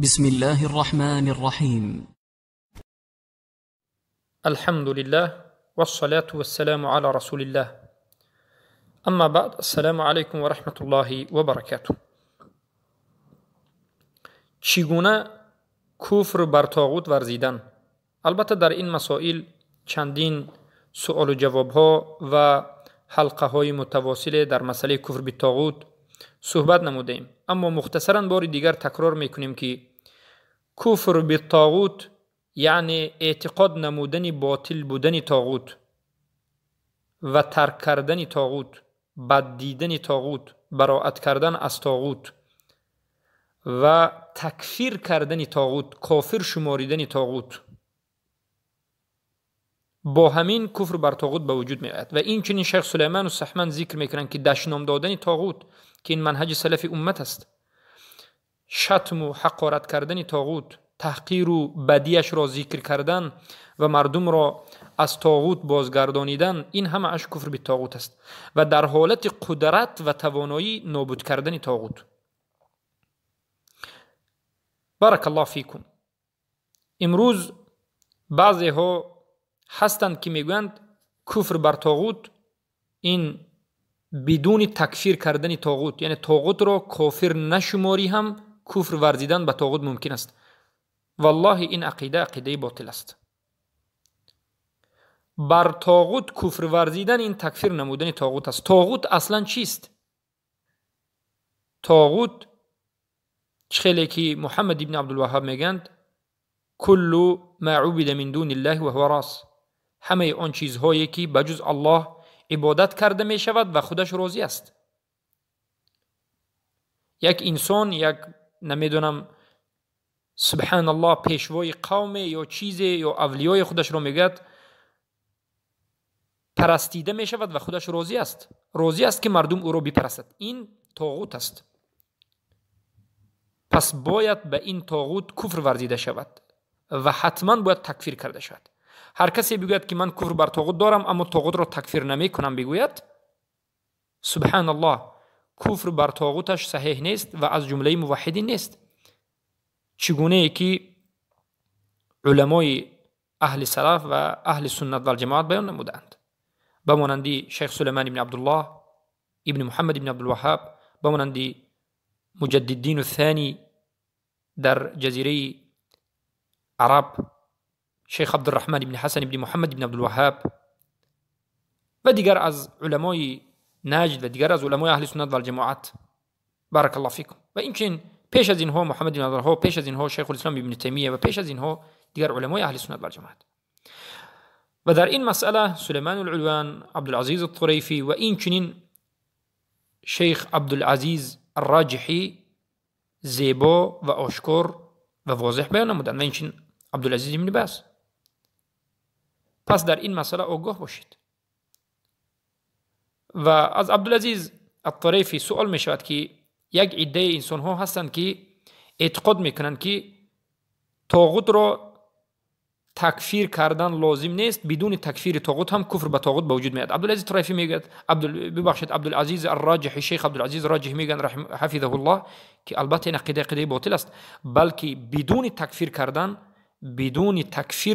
بسم الله الرحمن الرحيم. الحمد لله والصلاة والسلام على رسول الله. اما بعد، السلام علیکم و رحمت الله و برکاته. چگونه کفر بر طاغوت ورزیدن؟ البته در این مسائل چندین سوال و جواب ها و حلقه های متواصل در مسئله کفر به طاغوت صحبت نمودیم، اما مختصرا بار دیگر تکرار میکنیم که کفر به طاغوت یعنی اعتقاد نمودن باطل بودن طاغوت و ترک کردن طاغوت، بد دیدن طاغوت، براءت کردن از طاغوت و تکفیر کردن طاغوت، کافر شماریدن طاغوت. با همین کفر بر طاغوت به وجود می آید. و این چنین شیخ سلیمان السحمن ذکر میکنند که دشنام دادن طاغوت که این منهج سلف امت است، شتم و حقارت کردن طاغوت، تحقیر و بدیش را ذکر کردن و مردم را از طاغوت بازگردانیدن، این همه اش کفر به طاغوت است و در حالت قدرت و توانایی نابود کردن طاغوت. بارک الله فیکم. امروز بعضی ها هستند که میگویند کفر بر طاغوت این بدون تکفیر کردن طاغوت، یعنی طاغوت را کافر نشماری هم کفر ورزیدن به طاغوت ممکن است. والله این عقیده باطل است. بر طاغوت کفر ورزیدن این تکفیر نمودن طاغوت است. طاغوت اصلا چیست؟ طاغوت خیلی که محمد ابن عبدالوهاب میگند کل ما عبد من دون الله و هو راس، همه آن چیزهایی که بجز الله عبادت کرده می شود و خودش راضی است. یک انسان، یک نمیدونم سبحان الله پیشوای قوم یا چیزی یا اولیای خودش رو میگد پرستیده می شود و خودش راضی است، راضی است که مردم او را بپرستند. این طاغوت است. پس باید به این طاغوت کفر ورزیده شود و حتما باید تکفیر کرده شود. هر کسی بگوید که من کفر بر طاغوت دارم اما طاغوت را تکفیر نمی کنم، بگوید سبحان الله، کفر بر طاغوتش صحیح نیست و از جمله موحدین نیست. چگونه ای که علمای اهل سلف و اهل سنت و الجماعت بیان نمودند، بمانندی شیخ سلیمان ابن عبدالله ابن محمد ابن عبدالوهاب، بمانندی مجدد الدین الثانی در جزیره عرب شیخ عبدالرحمن ابن حسن ابن محمد ابن عبدالوهاب و دیگر از علمای نجد و دیگر از علمای اهل سنت و الجماعت. بارک الله فیکم. و اینچنین پیش از اینها محمد بن عبدالوهاب، پیش از اینها شیخ الاسلام ابن تیمیه و پیش از اینها دیگر علمای اهل سنت و الجماعت. و در این مسئله سلیمان العلوان، عبدالعزیز الطریفی و اینچنین شیخ عبدالعزیز الراجحی زیبا و آشکار و واضح بیان نمودند و اینچنین عبدالعزیز ابن باز. پس در این مسئله آگاه باشید. و از عبدالعزیز الطریفی سوال می شود که یک عده انسان ها هستند که اعتقاد میکنند که طاغوت را تکفیر کردن لازم نیست، بدون تکفیر طاغوت هم کفر به طاغوت به وجود میاد. عبدالعزیز طریفی میگه، عبدالعزیز الراجحی، شیخ عبدالعزیز الراجحی میگن حفظه الله که البته این عقیده باطل است، بلکه بدون تکفیر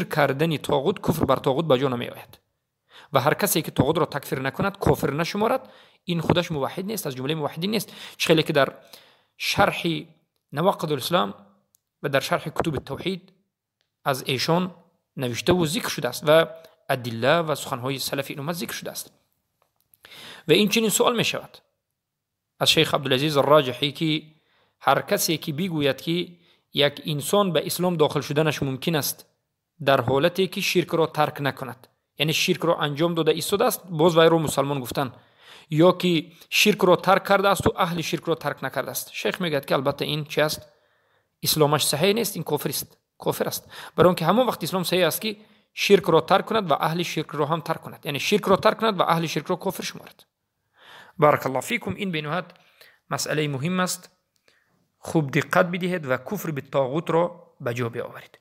کردن طاغوت کفر بر طاغوت به جا نمی آید. و هر کسی که طاغوت را تکفیر نکند، کافر نشمارد، این خودش موحد نیست، از جمله موحدین نیست. خیلی که در شرح نواقض الاسلام و در شرح کتب التوحید از ایشان نوشته و ذکر شده است و ادله و سخنهای سلف این امت ذکر شده است. و این چنین سوال می شود از شیخ عبدالعزیز الراجحی که هر کسی که بگوید که یک انسان به اسلام داخل شدنش ممکن است در حالتی که شرک را ترک نکند، یعنی شرک را انجام داده ایستاده است باز وی را مسلمان گفتن، یا که شرک را ترک کرده است و اهل شرک را ترک نکرده است. شیخ میگه که البته این چی است؟ اسلامش صحیح نیست، این کافر است. برای اون که همون وقت اسلام صحیح است که شرک را ترک کند و اهل شرک را هم ترک کند، یعنی شرک را ترک کند و اهل شرک را کافر شمارد. بارک الله فیکم. این به نهایت مسئله مهم است، خوب دقت بدهید و کفر به طاغوت را به جا بیاورید.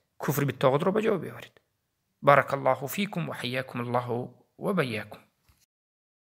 بارک الله فیکم و حیاکم الله و بیاکم.